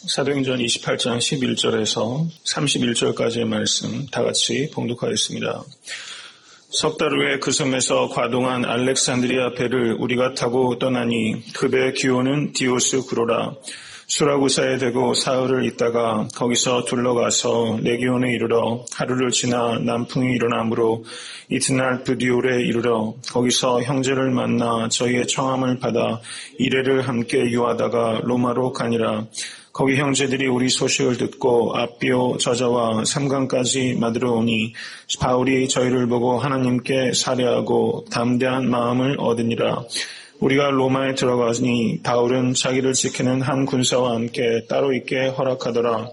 사도행전 28장 11절에서 31절까지의 말씀 다 같이 봉독하겠습니다. 석 달 후에 그 섬에서 과동한 알렉산드리아 배를 우리가 타고 떠나니 그 배의 기호는 디오스 구로라. 수라구사에 대고 사흘을 있다가 거기서 둘러가서 레기온에 이르러 하루를 지나 남풍이 일어나므로 이튿날 부디올에 이르러 거기서 형제를 만나 저희의 청함을 받아 이레를 함께 유하다가 로마로 가니라. 거기 형제들이 우리 소식을 듣고 아비오 저자와 삼강까지 맞으러 오니 바울이 저희를 보고 하나님께 살해하고 담대한 마음을 얻으니라. 우리가 로마에 들어가니 바울은 자기를 지키는 한 군사와 함께 따로 있게 허락하더라.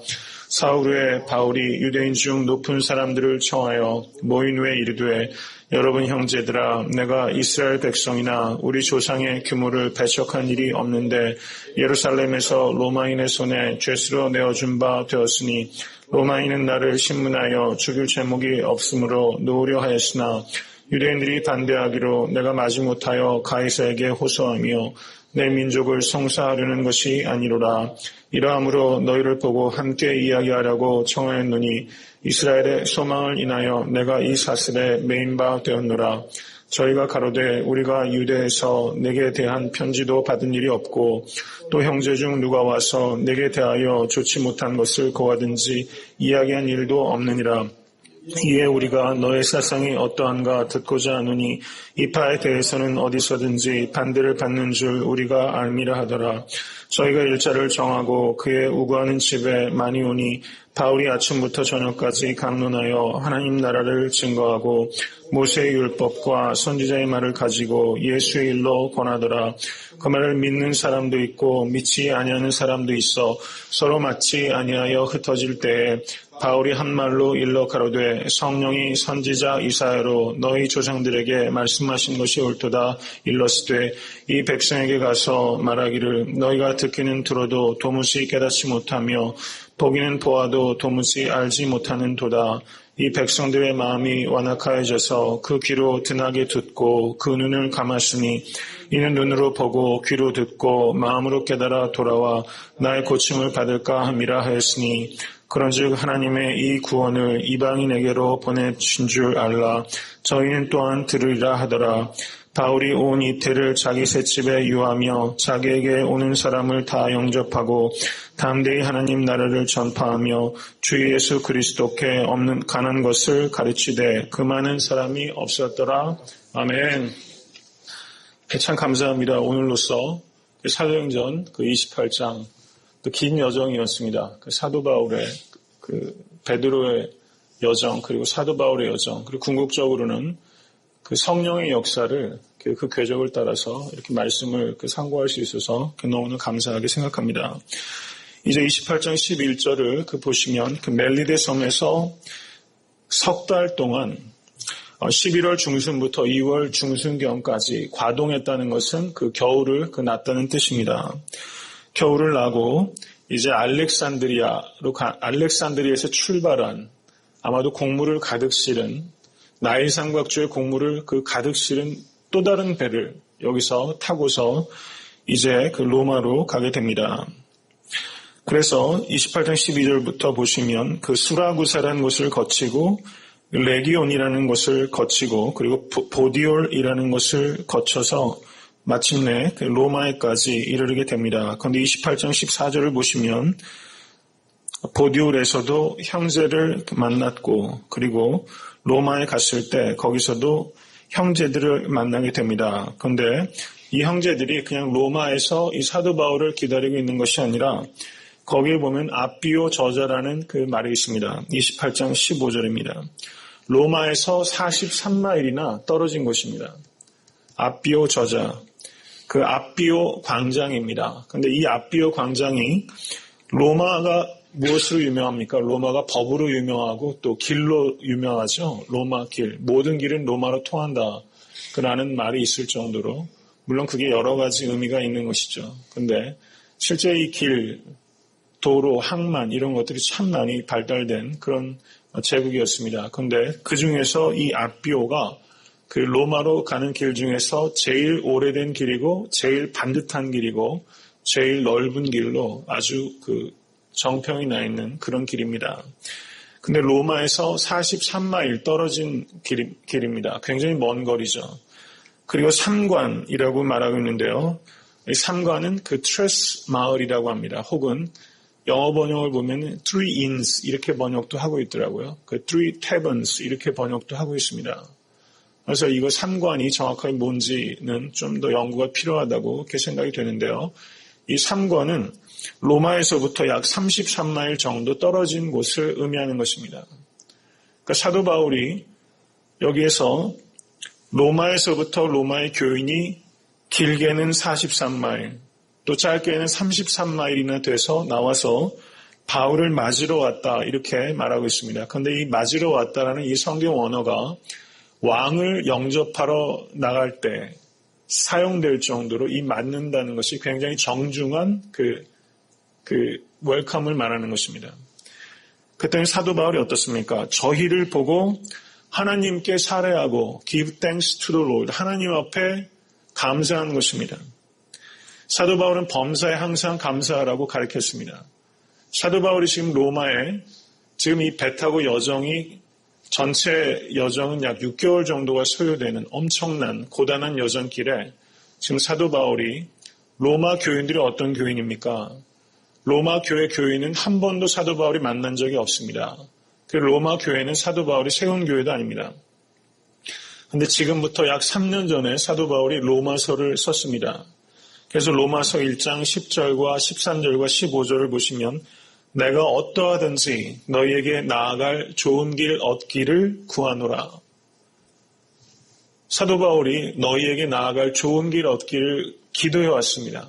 사흘 후에 바울이 유대인 중 높은 사람들을 청하여 모인 후에 이르되 여러분 형제들아, 내가 이스라엘 백성이나 우리 조상의 규모를 배척한 일이 없는데 예루살렘에서 로마인의 손에 죄수로 내어준 바 되었으니 로마인은 나를 신문하여 죽일 제목이 없으므로 놓으려 하였으나 유대인들이 반대하기로 내가 마지못하여 가이사에게 호소하며 내 민족을 송사하려는 것이 아니로라. 이러함으로 너희를 보고 함께 이야기하려고 청하였노니 이스라엘의 소망을 인하여 내가 이 사슬에 매인 바 되었노라. 저희가 가로되 우리가 유대에서 내게 대한 편지도 받은 일이 없고 또 형제 중 누가 와서 내게 대하여 좋지 못한 것을 고하든지 이야기한 일도 없느니라. 이에 우리가 너의 사상이 어떠한가 듣고자 하노니 이 파에 대해서는 어디서든지 반대를 받는 줄 우리가 알미라 하더라. 저희가 일자를 정하고 그의 우구하는 집에 많이 오니 바울이 아침부터 저녁까지 강론하여 하나님 나라를 증거하고 모세의 율법과 선지자의 말을 가지고 예수의 일로 권하더라. 그 말을 믿는 사람도 있고 믿지 아니하는 사람도 있어 서로 맞지 아니하여 흩어질 때에 바울이 한 말로 일러 가로되 성령이 선지자 이사야로 너희 조상들에게 말씀하신 것이 옳도다 일렀으되 이 백성에게 가서 말하기를 너희가 듣기는 들어도 도무지 깨닫지 못하며 보기는 보아도 도무지 알지 못하는 도다. 이 백성들의 마음이 완악하여져서 그 귀로 든하게 듣고 그 눈을 감았으니 이는 눈으로 보고 귀로 듣고 마음으로 깨달아 돌아와 나의 고침을 받을까 함이라 하였으니 그런즉 하나님의 이 구원을 이방인에게로 보내신 줄 알라. 저희는 또한 들으리라 하더라. 바울이 온 이태를 자기 셋집에 유하며 자기에게 오는 사람을 다 영접하고 담대히 하나님 나라를 전파하며 주 예수 그리스도께 없는 가난 것을 가르치되 그 많은 사람이 없었더라. 아멘. 참 감사합니다. 오늘로써 사도행전 28장 긴 여정이었습니다. 사도 바울의 베드로의 여정, 그리고 사도 바울의 여정, 그리고 궁극적으로는 성령의 역사를 그 궤적을 따라서 이렇게 말씀을 상고할 수 있어서 너무나 감사하게 생각합니다. 이제 28장 11절을 보시면 멜리데 섬에서 석 달 동안 11월 중순부터 2월 중순경까지 과동했다는 것은 겨울을 났다는 뜻입니다. 겨울을 나고 이제 알렉산드리아에서 출발한 아마도 곡물을 가득 실은 나일 삼각주의 곡물을 가득 실은 또 다른 배를 여기서 타고서 이제 로마로 가게 됩니다. 그래서 28장 12절부터 보시면 수라구사라는 곳을 거치고 레기온이라는 곳을 거치고 그리고 보디올이라는 곳을 거쳐서 마침내 로마에까지 이르게 됩니다. 그런데 28장 14절을 보시면 보디올에서도 형제를 만났고 그리고 로마에 갔을 때 거기서도 형제들을 만나게 됩니다. 그런데 이 형제들이 그냥 로마에서 이 사도 바울을 기다리고 있는 것이 아니라 거기에 보면 아비오 저자라는 말이 있습니다. 28장 15절입니다. 로마에서 43마일이나 떨어진 곳입니다. 아비오 저자. 아비오 광장입니다. 그런데 이 아비오 광장이 로마가 무엇으로 유명합니까? 로마가 법으로 유명하고 또 길로 유명하죠. 로마 길. 모든 길은 로마로 통한다. 라는 말이 있을 정도로 물론 그게 여러 가지 의미가 있는 것이죠. 그런데 실제 이 길, 도로, 항만 이런 것들이 참 많이 발달된 그런 제국이었습니다. 그런데 그 중에서 이 아비오가 로마로 가는 길 중에서 제일 오래된 길이고 제일 반듯한 길이고 제일 넓은 길로 아주 정평이 나 있는 그런 길입니다. 근데 로마에서 43마일 떨어진 길입니다. 굉장히 먼 거리죠. 그리고 삼관이라고 말하고 있는데요. 이 삼관은 그 트레스 마을이라고 합니다. 혹은 영어 번역을 보면 Three Inns 이렇게 번역도 하고 있더라고요. 그 Three Taverns 이렇게 번역도 하고 있습니다. 그래서 이거 삼관이 정확하게 뭔지는 좀 더 연구가 필요하다고 그렇게 생각이 되는데요. 이 삼관은 로마에서부터 약 33마일 정도 떨어진 곳을 의미하는 것입니다. 그러니까 사도 바울이 여기에서 로마에서부터 로마의 교인이 길게는 43마일, 또 짧게는 33마일이나 돼서 나와서 바울을 맞으러 왔다 이렇게 말하고 있습니다. 그런데 이 맞으러 왔다라는 이 성경 원어가 왕을 영접하러 나갈 때 사용될 정도로 이 맞는다는 것이 굉장히 정중한 그 웰컴을 말하는 것입니다. 그때는 사도 바울이 어떻습니까? 저희를 보고 하나님께 살해하고 give thanks to the Lord, 하나님 앞에 감사하는 것입니다. 사도 바울은 범사에 항상 감사하라고 가르쳤습니다. 사도 바울이 지금 로마에 지금 이 배 타고 여정이 전체 여정은 약 6개월 정도가 소요되는 엄청난 고단한 여정길에 지금 사도 바울이 로마 교인들이 어떤 교인입니까? 로마 교회 교인은 한 번도 사도 바울이 만난 적이 없습니다. 그 로마 교회는 사도 바울이 세운 교회도 아닙니다. 그런데 지금부터 약 3년 전에 사도 바울이 로마서를 썼습니다. 그래서 로마서 1장 10절과 13절과 15절을 보시면 내가 어떠하든지 너희에게 나아갈 좋은 길 얻기를 구하노라. 사도 바울이 너희에게 나아갈 좋은 길 얻기를 기도해 왔습니다.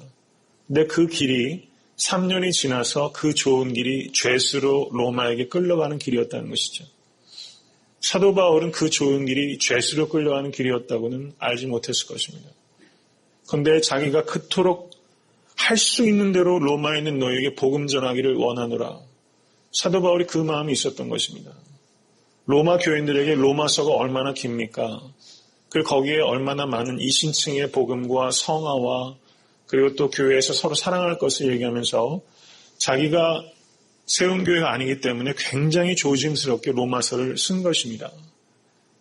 근데 그 길이 3년이 지나서 그 좋은 길이 죄수로 로마에게 끌려가는 길이었다는 것이죠. 사도 바울은 그 좋은 길이 죄수로 끌려가는 길이었다고는 알지 못했을 것입니다. 그런데 자기가 그토록 할 수 있는 대로 로마에 있는 너희에게 복음 전하기를 원하노라. 사도 바울이 그 마음이 있었던 것입니다. 로마 교인들에게 로마서가 얼마나 깁니까? 그리고 거기에 얼마나 많은 이신층의 복음과 성화와 그리고 또 교회에서 서로 사랑할 것을 얘기하면서 자기가 세운 교회가 아니기 때문에 굉장히 조심스럽게 로마서를 쓴 것입니다.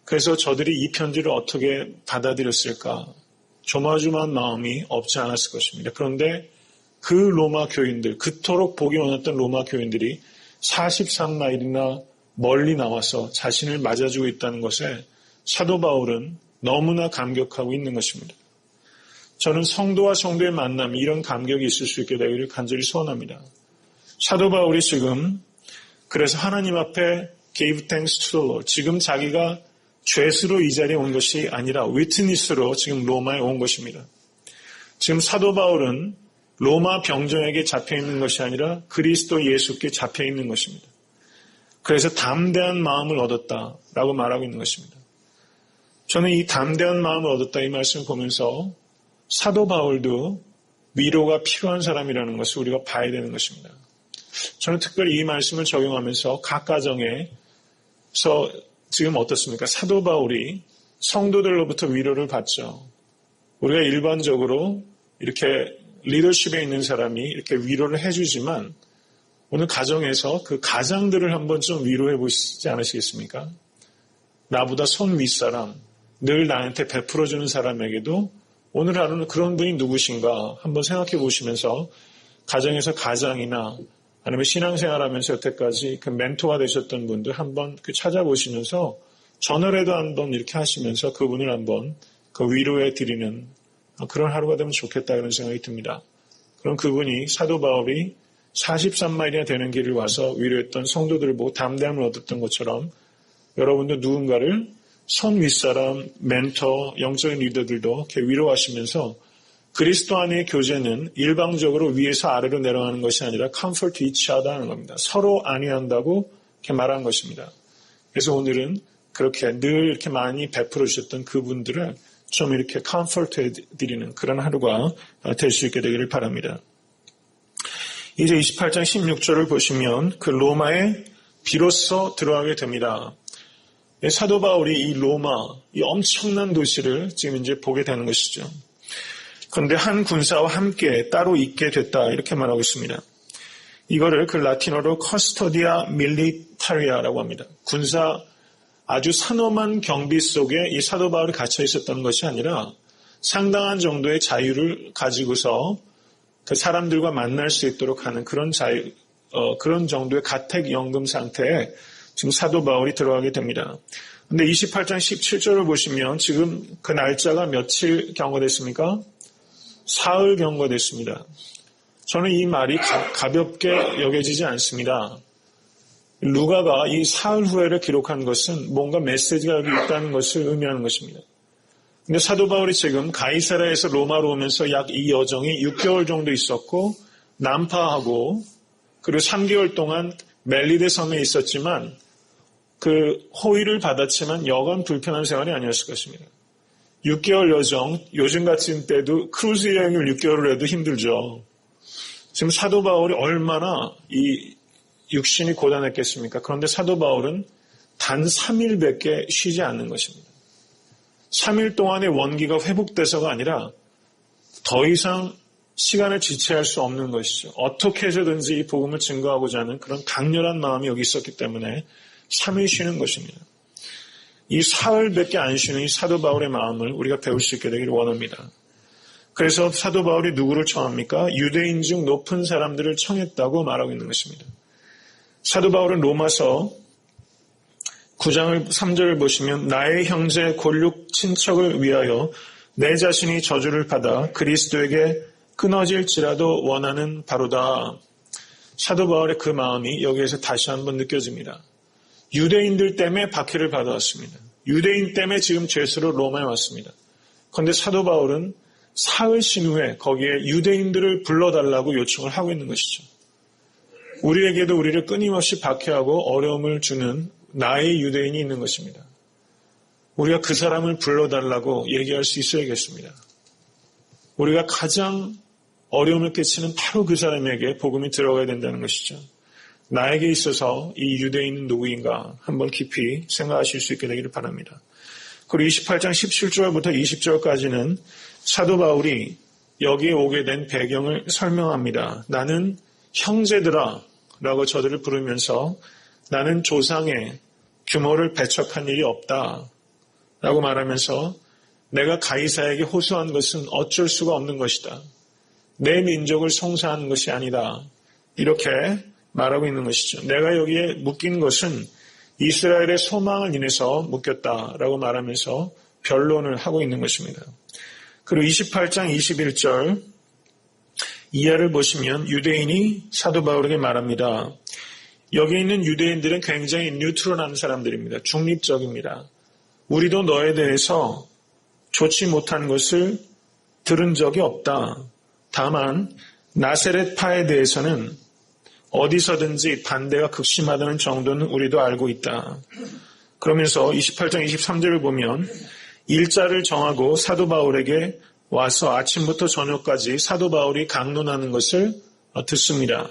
그래서 저들이 이 편지를 어떻게 받아들였을까? 조마조마한 마음이 없지 않았을 것입니다. 그런데 그 로마 교인들, 그토록 보기 원했던 로마 교인들이 43마일이나 멀리 나와서 자신을 맞아주고 있다는 것에 사도 바울은 너무나 감격하고 있는 것입니다. 저는 성도와 성도의 만남이 이런 감격이 있을 수 있게 되기를 간절히 소원합니다. 사도 바울이 지금 그래서 하나님 앞에 gave thanks to the Lord, 지금 자기가 죄수로 이 자리에 온 것이 아니라 위트니스로 지금 로마에 온 것입니다. 지금 사도 바울은 로마 병정에게 잡혀있는 것이 아니라 그리스도 예수께 잡혀있는 것입니다. 그래서 담대한 마음을 얻었다라고 말하고 있는 것입니다. 저는 이 담대한 마음을 얻었다 이 말씀을 보면서 사도 바울도 위로가 필요한 사람이라는 것을 우리가 봐야 되는 것입니다. 저는 특별히 이 말씀을 적용하면서 각 가정에서 지금 어떻습니까? 사도 바울이 성도들로부터 위로를 받죠. 우리가 일반적으로 이렇게 리더십에 있는 사람이 이렇게 위로를 해주지만 오늘 가정에서 그 가장들을 한번 좀 위로해 보시지 않으시겠습니까? 나보다 손 윗사람, 늘 나한테 베풀어주는 사람에게도 오늘 하루는 그런 분이 누구신가 한번 생각해 보시면서 가정에서 가장이나 아니면 신앙생활하면서 여태까지 그 멘토가 되셨던 분들 한번 찾아보시면서 전화라도 한번 이렇게 하시면서 그분을 한번 그 위로해 드리는 그런 하루가 되면 좋겠다 그런 생각이 듭니다. 그럼 그분이 사도 바울이 43마일이나 되는 길을 와서 위로했던 성도들을 보고 담대함을 얻었던 것처럼 여러분도 누군가를 손 윗사람, 멘토, 영적인 리더들도 이렇게 위로하시면서 그리스도 안의 교제는 일방적으로 위에서 아래로 내려가는 것이 아니라 comfort each other 하는 겁니다. 서로 안위한다고 이렇게 말한 것입니다. 그래서 오늘은 그렇게 늘 이렇게 많이 베풀어 주셨던 그분들을 좀 이렇게 comfort 해드리는 그런 하루가 될 수 있게 되기를 바랍니다. 이제 28장 16절을 보시면 그 로마에 비로소 들어가게 됩니다. 사도 바울이 이 로마, 이 엄청난 도시를 지금 이제 보게 되는 것이죠. 그런데 한 군사와 함께 따로 있게 됐다 이렇게 말하고 있습니다. 이거를 그 라틴어로 커스토디아 밀리타리아라고 합니다. 군사 아주 산엄한 경비 속에 이 사도 바울이 갇혀 있었던 것이 아니라 상당한 정도의 자유를 가지고서 그 사람들과 만날 수 있도록 하는 그런 그런 정도의 가택연금 상태에 지금 사도 바울이 들어가게 됩니다. 근데 28장 17절을 보시면 지금 그 날짜가 며칠 경과됐습니까? 사흘 경과됐습니다. 저는 이 말이 가볍게 여겨지지 않습니다. 루가가 이 사흘 후에를 기록한 것은 뭔가 메시지가 여기 있다는 것을 의미하는 것입니다. 근데 사도 바울이 지금 가이사랴에서 로마로 오면서 약 이 여정이 6개월 정도 있었고 난파하고 그리고 3개월 동안 멜리데 섬에 있었지만 그 호의를 받았지만 여간 불편한 생활이 아니었을 것입니다. 6개월 여정, 요즘 같은 때도 크루즈 여행을 6개월을 해도 힘들죠. 지금 사도 바울이 얼마나 이 육신이 고단했겠습니까? 그런데 사도 바울은 단 3일밖에 쉬지 않는 것입니다. 3일 동안의 원기가 회복돼서가 아니라 더 이상 시간을 지체할 수 없는 것이죠. 어떻게 해서든지 이 복음을 증거하고자 하는 그런 강렬한 마음이 여기 있었기 때문에 3일 쉬는 것입니다. 이 사흘밖에 안 쉬는 이 사도 바울의 마음을 우리가 배울 수 있게 되기를 원합니다. 그래서 사도 바울이 누구를 청합니까? 유대인 중 높은 사람들을 청했다고 말하고 있는 것입니다. 사도 바울은 로마서 9장 3절을 보시면 나의 형제 골육 친척을 위하여 내 자신이 저주를 받아 그리스도에게 끊어질지라도 원하는 바로다. 사도 바울의 그 마음이 여기에서 다시 한번 느껴집니다. 유대인들 때문에 박해를 받아왔습니다. 유대인 때문에 지금 죄수로 로마에 왔습니다. 그런데 사도 바울은 사흘 신 후에 거기에 유대인들을 불러달라고 요청을 하고 있는 것이죠. 우리에게도 우리를 끊임없이 박해하고 어려움을 주는 나의 유대인이 있는 것입니다. 우리가 그 사람을 불러달라고 얘기할 수 있어야겠습니다. 우리가 가장 어려움을 끼치는 바로 그 사람에게 복음이 들어가야 된다는 것이죠. 나에게 있어서 이 유대인은 누구인가 한번 깊이 생각하실 수 있게 되기를 바랍니다. 그리고 28장 17절부터 20절까지는 사도 바울이 여기에 오게 된 배경을 설명합니다. 나는 형제들아 라고 저들을 부르면서 나는 조상의 규모를 배척한 일이 없다 라고 말하면서 내가 가이사에게 호소한 것은 어쩔 수가 없는 것이다. 내 민족을 송사하는 것이 아니다. 이렇게 말하고 있는 것이죠. 내가 여기에 묶인 것은 이스라엘의 소망을 인해서 묶였다라고 말하면서 변론을 하고 있는 것입니다. 그리고 28장 21절 이하를 보시면 유대인이 사도 바울에게 말합니다. 여기 있는 유대인들은 굉장히 뉴트럴한 사람들입니다. 중립적입니다. 우리도 너에 대해서 좋지 못한 것을 들은 적이 없다. 다만 나세렛파에 대해서는 어디서든지 반대가 극심하다는 정도는 우리도 알고 있다. 그러면서 28장 23절을 보면 일자를 정하고 사도 바울에게 와서 아침부터 저녁까지 사도 바울이 강론하는 것을 듣습니다.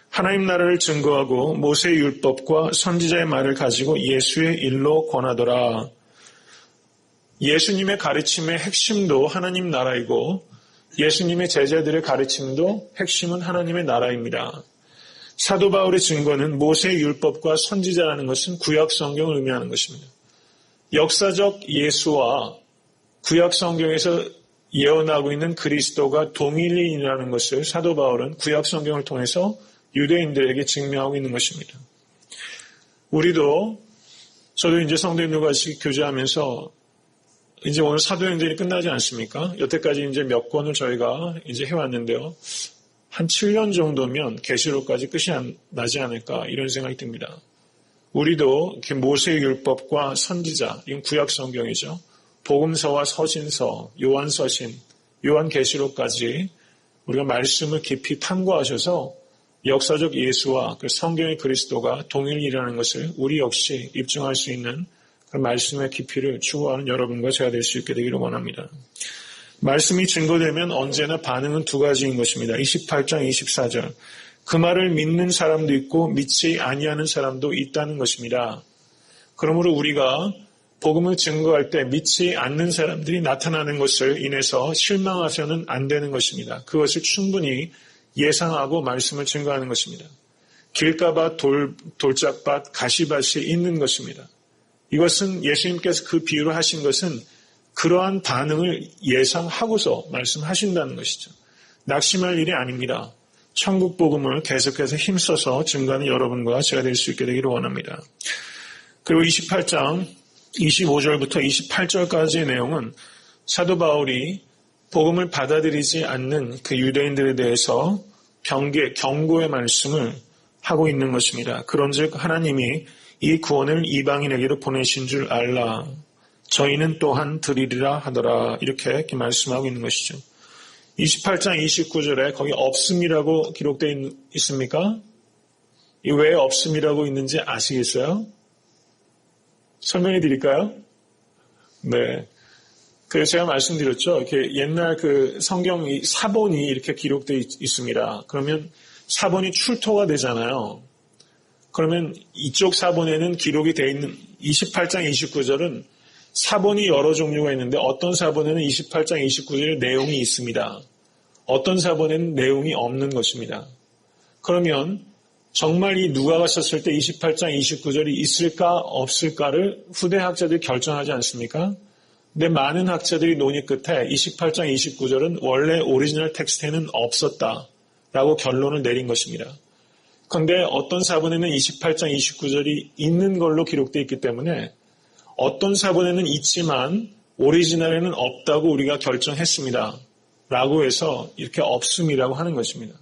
하나님 나라를 증거하고 모세의 율법과 선지자의 말을 가지고 예수의 일로 권하더라. 예수님의 가르침의 핵심도 하나님 나라이고 예수님의 제자들의 가르침도 핵심은 하나님의 나라입니다. 사도 바울의 증거는 모세의 율법과 선지자라는 것은 구약 성경을 의미하는 것입니다. 역사적 예수와 구약 성경에서 예언하고 있는 그리스도가 동일인이라는 것을 사도 바울은 구약 성경을 통해서 유대인들에게 증명하고 있는 것입니다. 저도 이제 성도님들과 같이 교제하면서 이제 오늘 사도행전이 끝나지 않습니까? 여태까지 이제 몇 권을 저희가 이제 해왔는데요. 한 7년 정도면 계시록까지 끝이 나지 않을까 이런 생각이 듭니다. 우리도 모세의 율법과 선지자, 이건 구약 성경이죠. 복음서와 서신서, 요한서신, 요한계시록까지 우리가 말씀을 깊이 탐구하셔서 역사적 예수와 그 성경의 그리스도가 동일이라는 것을 우리 역시 입증할 수 있는 그 말씀의 깊이를 추구하는 여러분과 제가 될 수 있게 되기를 원합니다. 말씀이 증거되면 언제나 반응은 두 가지인 것입니다. 28장 24절 그 말을 믿는 사람도 있고 믿지 아니하는 사람도 있다는 것입니다. 그러므로 우리가 복음을 증거할 때 믿지 않는 사람들이 나타나는 것을 인해서 실망하셔는 안 되는 것입니다. 그것을 충분히 예상하고 말씀을 증거하는 것입니다. 길가밭, 돌짝밭, 가시밭이 있는 것입니다. 이것은 예수님께서 그 비유를 하신 것은 그러한 반응을 예상하고서 말씀하신다는 것이죠. 낙심할 일이 아닙니다. 천국 복음을 계속해서 힘써서 증거하는 여러분과 제가 될 수 있게 되기를 원합니다. 그리고 28장 25절부터 28절까지의 내용은 사도 바울이 복음을 받아들이지 않는 그 유대인들에 대해서 경고의 말씀을 하고 있는 것입니다. 그런즉 하나님이 이 구원을 이방인에게로 보내신 줄 알라. 저희는 또한 드리리라 하더라. 이렇게 말씀하고 있는 것이죠. 28장 29절에 거기 없음이라고 기록되어 있습니까? 이 왜 없음이라고 있는지 아시겠어요? 설명해 드릴까요? 네. 그래서 제가 말씀드렸죠. 이렇게 옛날 그 성경 사본이 이렇게 기록되어 있습니다. 그러면 사본이 출토가 되잖아요. 그러면 이쪽 사본에는 기록이 되어 있는 28장 29절은 사본이 여러 종류가 있는데 어떤 사본에는 28장 29절의 내용이 있습니다. 어떤 사본에는 내용이 없는 것입니다. 그러면 정말 이 누가가 썼을 때 28장 29절이 있을까 없을까를 후대 학자들이 결정하지 않습니까? 근데 많은 학자들이 논의 끝에 28장 29절은 원래 오리지널 텍스트에는 없었다라고 결론을 내린 것입니다. 그런데 어떤 사본에는 28장 29절이 있는 걸로 기록되어 있기 때문에 어떤 사본에는 있지만 오리지널에는 없다고 우리가 결정했습니다. 라고 해서 이렇게 없음이라고 하는 것입니다.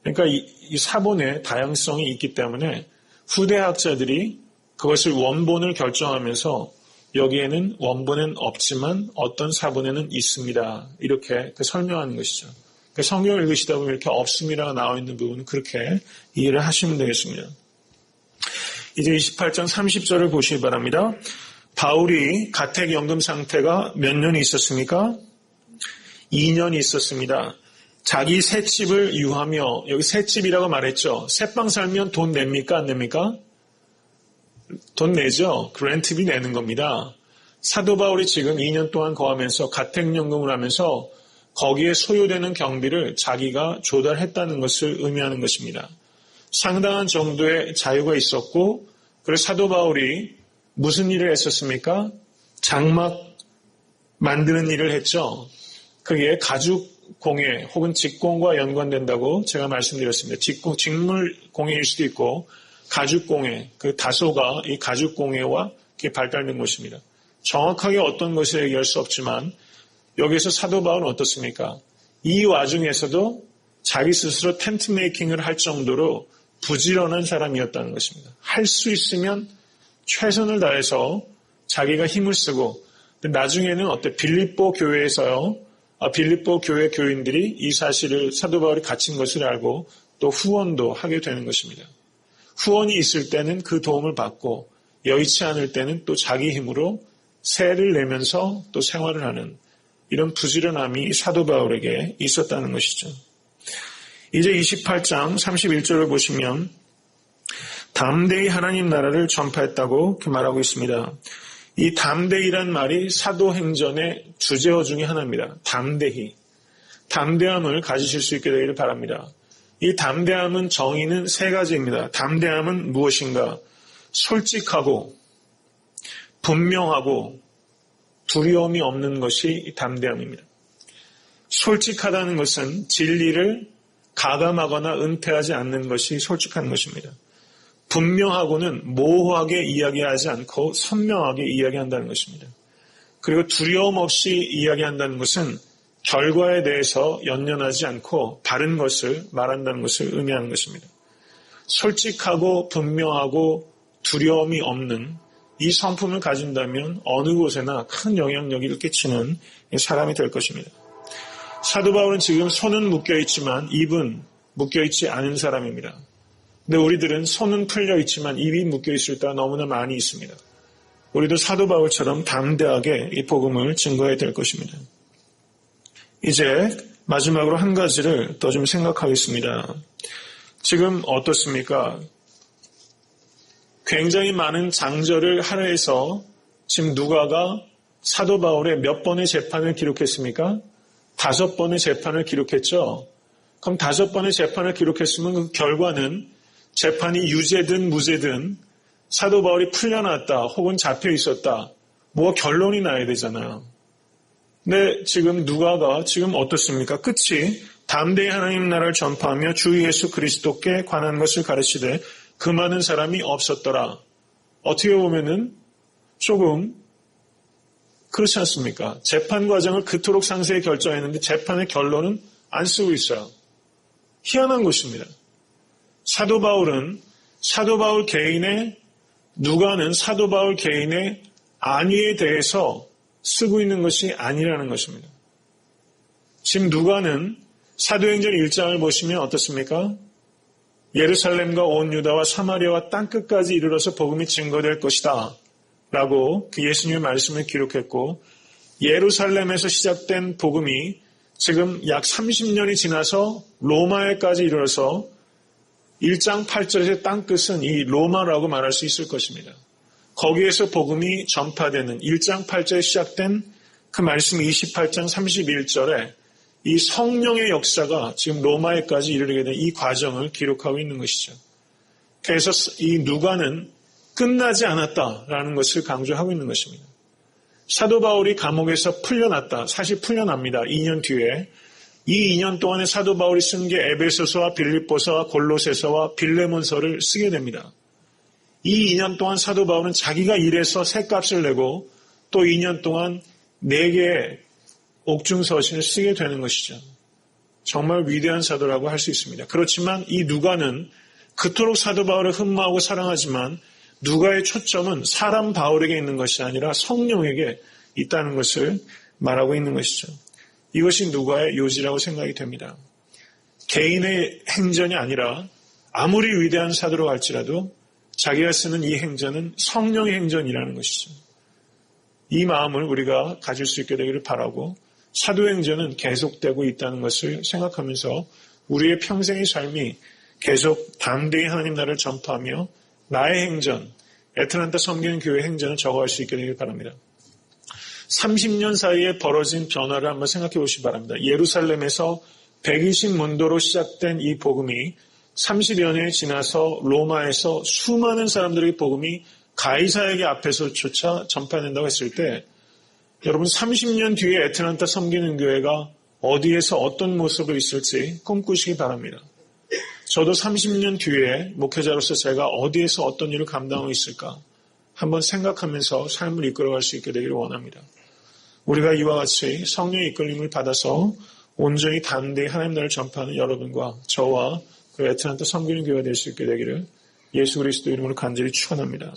그러니까 이 사본의 다양성이 있기 때문에 후대 학자들이 그것을 원본을 결정하면서 여기에는 원본은 없지만 어떤 사본에는 있습니다. 이렇게 설명하는 것이죠. 성경을 읽으시다 보면 이렇게 없음이라고 나와 있는 부분은 그렇게 이해를 하시면 되겠습니다. 이제 28장 30절을 보시기 바랍니다. 바울이 가택연금 상태가 몇 년이 있었습니까? 2년이 있었습니다. 자기 새 집을 유하며, 여기 새 집이라고 말했죠. 새방 살면 돈 냅니까? 안 냅니까? 돈 내죠. 그 렌트비 내는 겁니다. 사도 바울이 지금 2년 동안 거하면서 가택연금을 하면서 거기에 소요되는 경비를 자기가 조달했다는 것을 의미하는 것입니다. 상당한 정도의 자유가 있었고, 그래서 사도 바울이 무슨 일을 했었습니까? 장막 만드는 일을 했죠. 그게 가죽공예 혹은 직공과 연관된다고 제가 말씀드렸습니다. 직물공예일 수도 있고 가죽공예, 그 다소가 이 가죽공예와 발달된 것입니다. 정확하게 어떤 것을 얘기할 수 없지만 여기서 사도 바울은 어떻습니까? 이 와중에서도 자기 스스로 텐트 메이킹을 할 정도로 부지런한 사람이었다는 것입니다. 할 수 있으면 최선을 다해서 자기가 힘을 쓰고 나중에는 빌립보 교회에서요. 빌립보 교회 교인들이 이 사실을 사도 바울이 갇힌 것을 알고 또 후원도 하게 되는 것입니다. 후원이 있을 때는 그 도움을 받고 여의치 않을 때는 또 자기 힘으로 세를 내면서 또 생활을 하는 이런 부지런함이 사도 바울에게 있었다는 것이죠. 이제 28장 31절을 보시면 담대히 하나님 나라를 전파했다고 말하고 있습니다. 이 담대히란 말이 사도행전의 주제어 중에 하나입니다. 담대히. 담대함을 가지실 수 있게 되기를 바랍니다. 이 담대함은 정의는 세 가지입니다. 담대함은 무엇인가? 솔직하고 분명하고 두려움이 없는 것이 담대함입니다. 솔직하다는 것은 진리를 가감하거나 은폐하지 않는 것이 솔직한 것입니다. 분명하고는 모호하게 이야기하지 않고 선명하게 이야기한다는 것입니다. 그리고 두려움 없이 이야기한다는 것은 결과에 대해서 연연하지 않고 바른 것을 말한다는 것을 의미하는 것입니다. 솔직하고 분명하고 두려움이 없는 이 성품을 가진다면 어느 곳에나 큰 영향력을 끼치는 사람이 될 것입니다. 사도 바울은 지금 손은 묶여있지만 입은 묶여있지 않은 사람입니다. 근데 우리들은 손은 풀려있지만 입이 묶여있을 때가 너무나 많이 있습니다. 우리도 사도 바울처럼 담대하게 이 복음을 증거해야 될 것입니다. 이제 마지막으로 한 가지를 더 좀 생각하겠습니다. 지금 어떻습니까? 굉장히 많은 장절을 할애해서 지금 누가가 사도 바울의 몇 번의 재판을 기록했습니까? 5번의 재판을 기록했죠. 그럼 5번의 재판을 기록했으면 그 결과는 재판이 유죄든 무죄든 사도 바울이 풀려났다 혹은 잡혀 있었다. 뭐 결론이 나야 되잖아요. 근데 지금 누가가 지금 어떻습니까? 끝이 담대히 하나님 나라를 전파하며 주 예수 그리스도께 관한 것을 가르치되 그 많은 사람이 없었더라. 어떻게 보면은 조금 그렇지 않습니까? 재판 과정을 그토록 상세히 결정했는데 재판의 결론은 안 쓰고 있어요. 희한한 것입니다. 사도 바울 개인의 누가는 사도 바울 개인의 안위에 대해서 쓰고 있는 것이 아니라는 것입니다. 지금 누가는 사도행전 1장을 보시면 어떻습니까? 예루살렘과 온 유다와 사마리아와 땅끝까지 이르러서 복음이 증거될 것이다 라고 그 예수님의 말씀을 기록했고 예루살렘에서 시작된 복음이 지금 약 30년이 지나서 로마에까지 이르러서 1장 8절의 땅끝은 이 로마라고 말할 수 있을 것입니다. 거기에서 복음이 전파되는 1장 8절에 시작된 그 말씀 28장 31절에 이 성령의 역사가 지금 로마에까지 이르게 된 이 과정을 기록하고 있는 것이죠. 그래서 이 누가는 끝나지 않았다라는 것을 강조하고 있는 것입니다. 사도 바울이 감옥에서 풀려났다. 사실 풀려납니다. 2년 뒤에. 이 2년 동안에 사도 바울이 쓴 게 에베소서와 빌립보서와 골로새서와 빌레몬서를 쓰게 됩니다. 이 2년 동안 사도 바울은 자기가 일해서 쇳값을 내고 또 2년 동안 4개의 옥중서신을 쓰게 되는 것이죠. 정말 위대한 사도라고 할 수 있습니다. 그렇지만 이 누가는 그토록 사도 바울을 흠모하고 사랑하지만 누가의 초점은 사람 바울에게 있는 것이 아니라 성령에게 있다는 것을 말하고 있는 것이죠. 이것이 누가의 요지라고 생각이 됩니다. 개인의 행전이 아니라 아무리 위대한 사도로 할지라도 자기가 쓰는 이 행전은 성령의 행전이라는 것이죠. 이 마음을 우리가 가질 수 있게 되기를 바라고 사도행전은 계속되고 있다는 것을 생각하면서 우리의 평생의 삶이 계속 담대히 하나님 나라를 전파하며 나의 행전, 애틀란타 섬기는 교회 행전을 적어갈 수 있게 되길 바랍니다. 30년 사이에 벌어진 변화를 한번 생각해 보시기 바랍니다. 예루살렘에서 120문도로 시작된 이 복음이 30여 년이 지나서 로마에서 수많은 사람들에게 복음이 가이사에게 앞에서조차 전파된다고 했을 때 여러분 30년 뒤에 애틀란타 섬기는 교회가 어디에서 어떤 모습으로 있을지 꿈꾸시기 바랍니다. 저도 30년 뒤에 목회자로서 제가 어디에서 어떤 일을 감당하고 있을까 한번 생각하면서 삶을 이끌어갈 수 있게 되기를 원합니다. 우리가 이와 같이 성령의 이끌림을 받아서 온전히 담대히 하나님 나라를 전파하는 여러분과 저와 그 애틀란타 섬기는 교회가 될 수 있게 되기를 예수 그리스도 이름으로 간절히 축원합니다.